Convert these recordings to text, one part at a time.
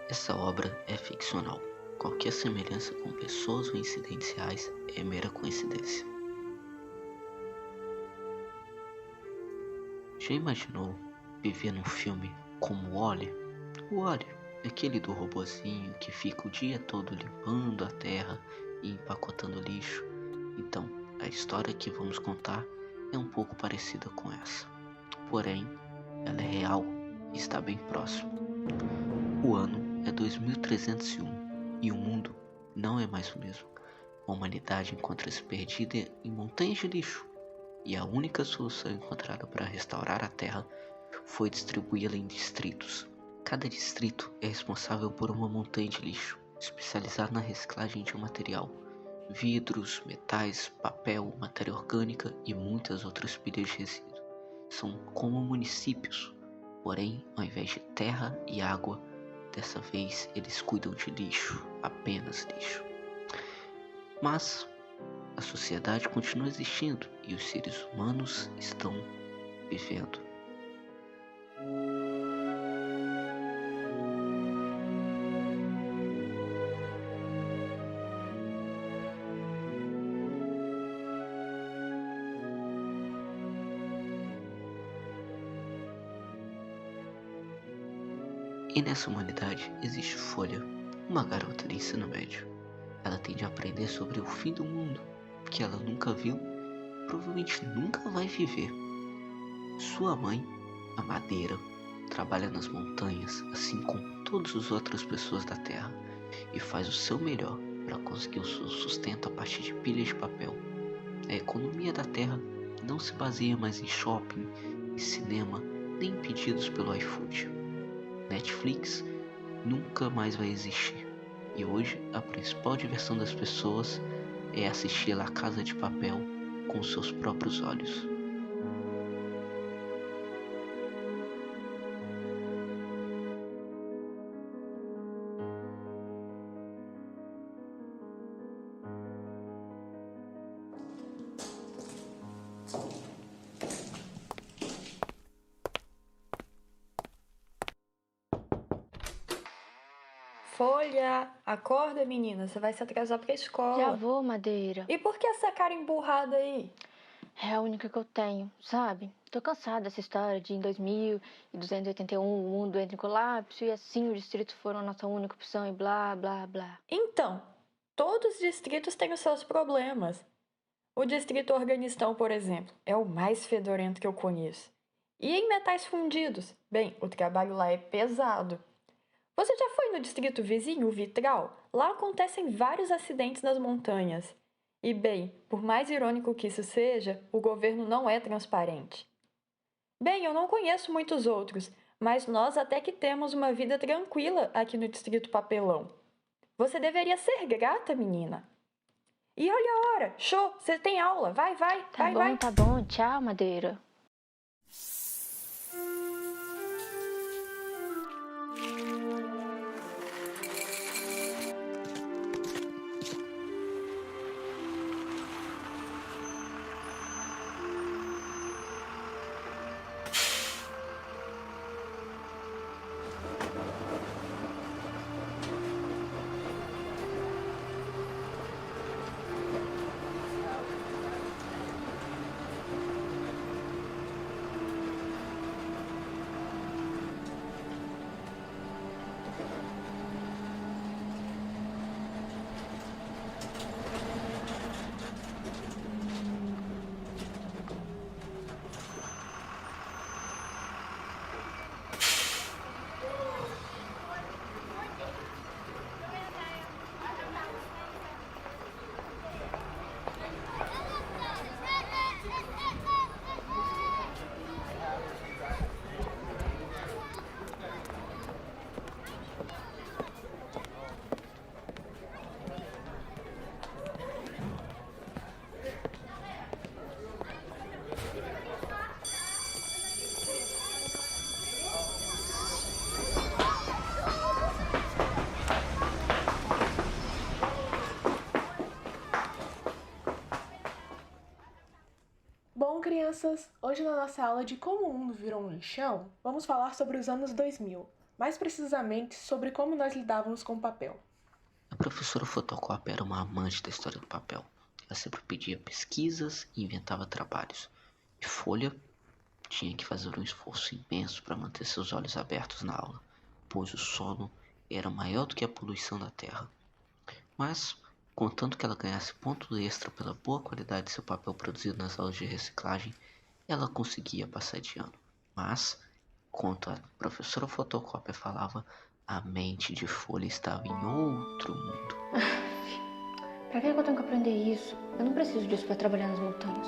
Essa obra é ficcional. Qualquer semelhança com pessoas ou incidentes reais é mera coincidência. Já imaginou viver num filme como o Wall-E? O Wall-E é aquele do robozinho que fica o dia todo limpando a terra e empacotando lixo. Então, a história que vamos contar é um pouco parecida com essa. Porém, ela é real e está bem próximo. O ano é 2301 e o mundo não é mais o mesmo. A humanidade encontra-se perdida em montanhas de lixo e a única solução encontrada para restaurar a Terra foi distribuí-la em distritos. Cada distrito é responsável por uma montanha de lixo, especializada na reciclagem de um material. Vidros, metais, papel, matéria orgânica e muitas outras pilhas de resíduos. São como municípios, porém, ao invés de terra e água, dessa vez eles cuidam de lixo, apenas lixo. Mas a sociedade continua existindo e os seres humanos estão vivendo. E nessa humanidade existe Folha, uma garota de ensino médio. Ela tende a aprender sobre o fim do mundo, que ela nunca viu, provavelmente nunca vai viver. Sua mãe, a Madeira, trabalha nas montanhas, assim como todas as outras pessoas da Terra, e faz o seu melhor para conseguir o seu sustento a partir de pilhas de papel. A economia da Terra não se baseia mais em shopping, em cinema, nem em pedidos pelo iFood. Netflix nunca mais vai existir. E hoje a principal diversão das pessoas é assistir La Casa de Papel com seus próprios olhos. Folha, acorda, menina, você vai se atrasar pra escola. Já vou, Madeira. E por que essa cara emburrada aí? É a única que eu tenho, sabe? Tô cansada dessa história de em 2281 o mundo entra em colapso e assim os distritos foram a nossa única opção e blá, blá, blá. Então, todos os distritos têm os seus problemas. O distrito Organistão, por exemplo, é o mais fedorento que eu conheço. E em metais fundidos? Bem, o trabalho lá é pesado. Você já foi no distrito vizinho, o Vitral? Lá acontecem vários acidentes nas montanhas. E bem, por mais irônico que isso seja, o governo não é transparente. Bem, eu não conheço muitos outros, mas nós até que temos uma vida tranquila aqui no distrito Papelão. Você deveria ser grata, menina. E olha a hora! Show! Você tem aula! Vai! Tá bom, tchau, Madeira. Bom, crianças, hoje na nossa aula de Como o Mundo Virou um Lixão, vamos falar sobre os anos 2000. mais precisamente sobre como nós lidávamos com o papel. A professora Fotocópia era uma amante da história do papel. Ela sempre pedia pesquisas e inventava trabalhos. E Folha tinha que fazer um esforço imenso para manter seus olhos abertos na aula, pois o sono era maior do que a poluição da terra. Mas, contanto que ela ganhasse ponto extra pela boa qualidade de seu papel produzido nas aulas de reciclagem, ela conseguia passar de ano. Mas, enquanto a professora Fotocópia falava, a mente de Folha estava em outro mundo. Pra que eu tenho que aprender isso? Eu não preciso disso pra trabalhar nas montanhas.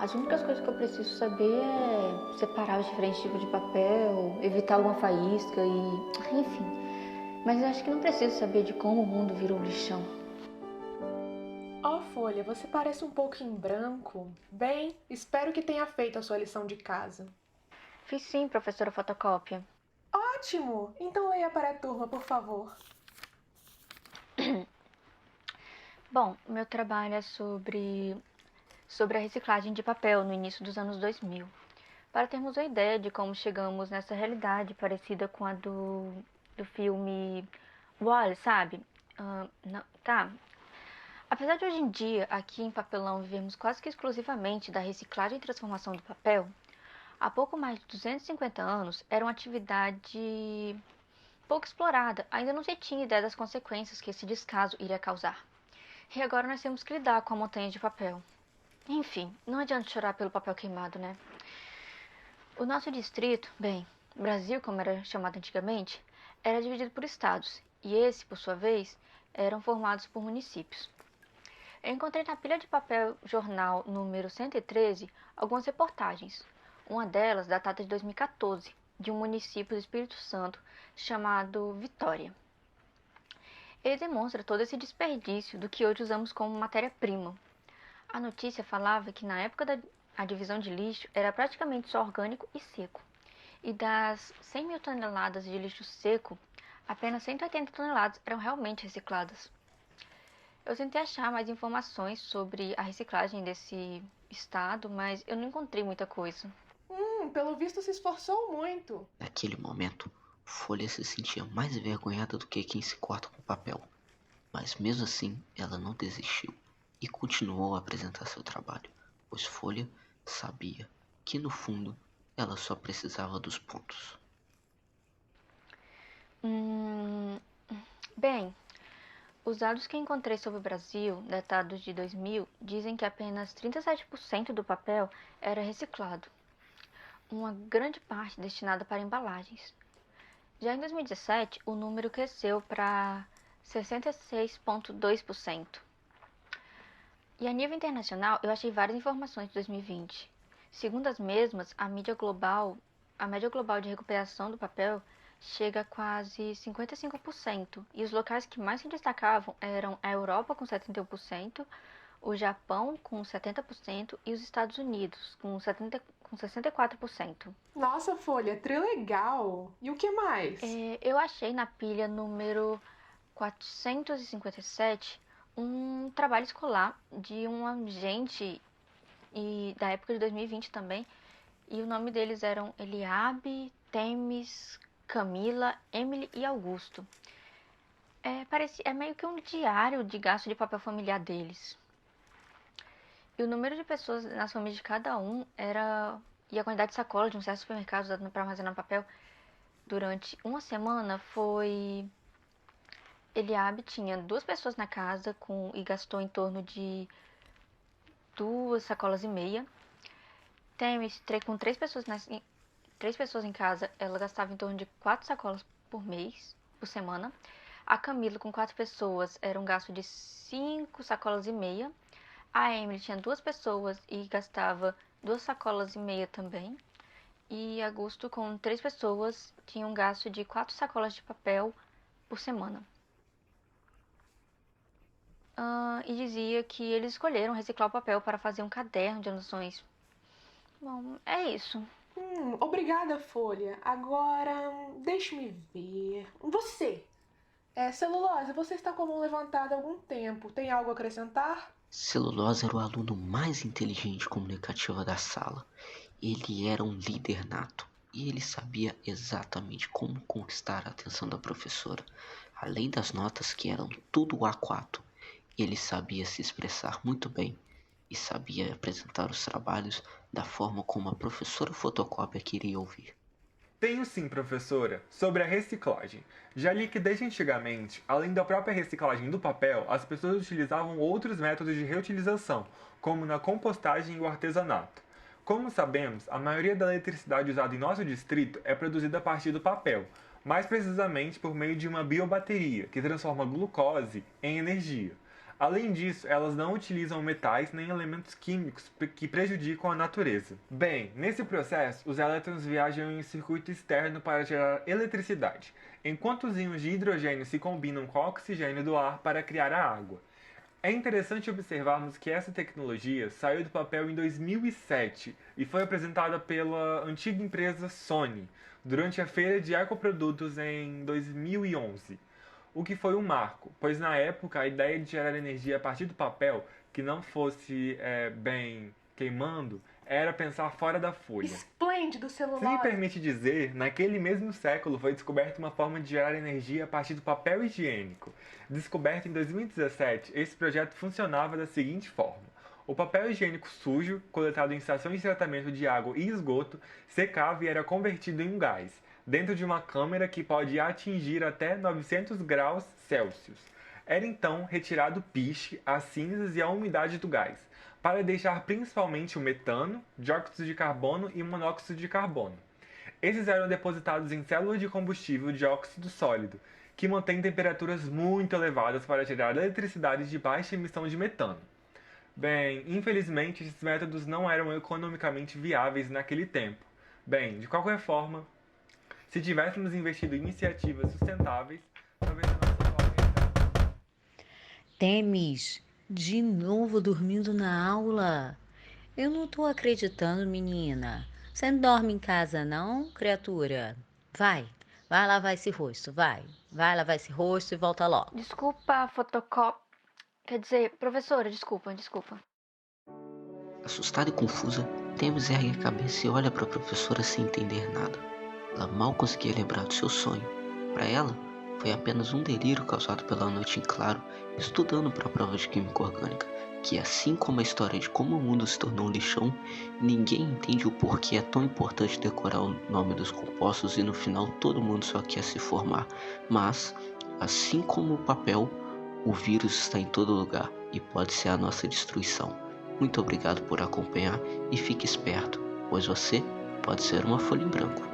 As únicas coisas que eu preciso saber é separar os diferentes tipos de papel, evitar alguma faísca e... enfim. Mas eu acho que não preciso saber de como o mundo virou lixão. Ó, Folha, você parece um pouco em branco. Bem, espero que tenha feito a sua lição de casa. Fiz sim, professora Fotocópia. Ótimo! Então leia para a turma, por favor. Bom, o meu trabalho é sobre a reciclagem de papel no início dos anos 2000. Para termos uma ideia de como chegamos nessa realidade parecida com a do filme Wall-E, sabe? Tá. Apesar de hoje em dia, aqui em Papelão, vivemos quase que exclusivamente da reciclagem e transformação do papel, há pouco mais de 250 anos era uma atividade pouco explorada, ainda não se tinha ideia das consequências que esse descaso iria causar. E agora nós temos que lidar com a montanha de papel. Enfim, não adianta chorar pelo papel queimado, né? O nosso distrito, bem, Brasil, como era chamado antigamente, era dividido por estados, e esse, por sua vez, eram formados por municípios. Eu encontrei na pilha de papel jornal número 113 algumas reportagens. Uma delas datada de 2014, de um município do Espírito Santo chamado Vitória. Ele demonstra todo esse desperdício do que hoje usamos como matéria-prima. A notícia falava que na época da divisão de lixo era praticamente só orgânico e seco. E das 100 mil toneladas de lixo seco, apenas 180 toneladas eram realmente recicladas. Eu tentei achar mais informações sobre a reciclagem desse estado, mas eu não encontrei muita coisa. Pelo visto se esforçou muito. Naquele momento, Folha se sentia mais envergonhada do que quem se corta com papel. Mas mesmo assim, ela não desistiu e continuou a apresentar seu trabalho, pois Folha sabia que no fundo ela só precisava dos pontos. Bem, os dados que encontrei sobre o Brasil, datados de 2000, dizem que apenas 37% do papel era reciclado, uma grande parte destinada para embalagens. Já em 2017, o número cresceu para 66,2%. E a nível internacional, eu achei várias informações de 2020. Segundo as mesmas, a média global de recuperação do papel chega a quase 55%, e os locais que mais se destacavam eram a Europa com 71%, o Japão com 70% e os Estados Unidos com 64%. Nossa, Folha, trilegal! E o que mais? Eu achei na pilha número 457 um trabalho escolar de uma gente da época de 2020 também, e o nome deles eram Eliabe, Temis, Camila, Emily e Augusto. É meio que um diário de gasto de papel familiar deles. E o número de pessoas nas famílias de cada um e a quantidade de sacolas de um certo supermercado usado para armazenar papel durante uma semana foi... Eliabe tinha 2 pessoas na casa e gastou em torno de 2 sacolas e meia. Temis, com 3 pessoas em casa, ela gastava em torno de 4 sacolas por mês, por semana. A Camila, com 4 pessoas, era um gasto de 5 sacolas e meia. A Emily tinha 2 pessoas e gastava 2 sacolas e meia também. E Augusto, com 3 pessoas, tinha um gasto de 4 sacolas de papel por semana. E dizia que eles escolheram reciclar o papel para fazer um caderno de anotações. Bom, é isso. Obrigada, Folha. Agora, deixe-me ver. Você. Celulose, você está com a mão levantada há algum tempo. Tem algo a acrescentar? Celulose era o aluno mais inteligente e comunicativo da sala. Ele era um líder nato. e ele sabia exatamente como conquistar a atenção da professora. Além das notas que eram tudo A4, ele sabia se expressar muito bem e sabia apresentar os trabalhos da forma como a professora fotocópia queria ouvir. Tenho sim, professora, sobre a reciclagem. Já li que desde antigamente, além da própria reciclagem do papel, as pessoas utilizavam outros métodos de reutilização, como na compostagem e o artesanato. Como sabemos, a maioria da eletricidade usada em nosso distrito é produzida a partir do papel, mais precisamente por meio de uma biobateria, que transforma glucose em energia. Além disso, elas não utilizam metais nem elementos químicos que prejudicam a natureza. Bem, nesse processo, os elétrons viajam em um circuito externo para gerar eletricidade, enquanto os íons de hidrogênio se combinam com o oxigênio do ar para criar a água. É interessante observarmos que essa tecnologia saiu do papel em 2007 e foi apresentada pela antiga empresa Sony durante a feira de ecoprodutos em 2011. O que foi um marco, pois na época a ideia de gerar energia a partir do papel, que não fosse bem queimando, era pensar fora da folha. Esplêndido, Se me celulose. permite dizer, naquele mesmo século foi descoberta uma forma de gerar energia a partir do papel higiênico. Descoberto em 2017, esse projeto funcionava da seguinte forma. O papel higiênico sujo, coletado em estações de tratamento de água e esgoto, secava e era convertido em um gás, dentro de uma câmara que pode atingir até 900 graus Celsius. Era então retirado o piche, as cinzas e a umidade do gás, para deixar principalmente o metano, dióxido de carbono e monóxido de carbono. Esses eram depositados em células de combustível de óxido sólido, que mantém temperaturas muito elevadas para gerar eletricidade de baixa emissão de metano. Bem, infelizmente esses métodos não eram economicamente viáveis naquele tempo. Bem, de qualquer forma, se tivéssemos investido em iniciativas sustentáveis, talvez a nossa atual. Temis, de novo dormindo na aula? Eu não tô acreditando, menina. Você não dorme em casa, não, criatura? Vai lavar esse rosto, vai. Vai lavar esse rosto e volta logo. Desculpa, fotocópia. Quer dizer, professora, desculpa. Assustada e confusa, Temis ergue a cabeça e olha para a professora sem entender nada. Ela mal conseguia lembrar do seu sonho. Para ela, foi apenas um delírio causado pela noite em claro, estudando para a prova de química orgânica, que assim como a história de como o mundo se tornou um lixão, ninguém entende o porquê é tão importante decorar o nome dos compostos e no final todo mundo só quer se formar. Mas, assim como o papel, o vírus está em todo lugar e pode ser a nossa destruição. Muito obrigado por acompanhar e fique esperto, pois você pode ser uma folha em branco.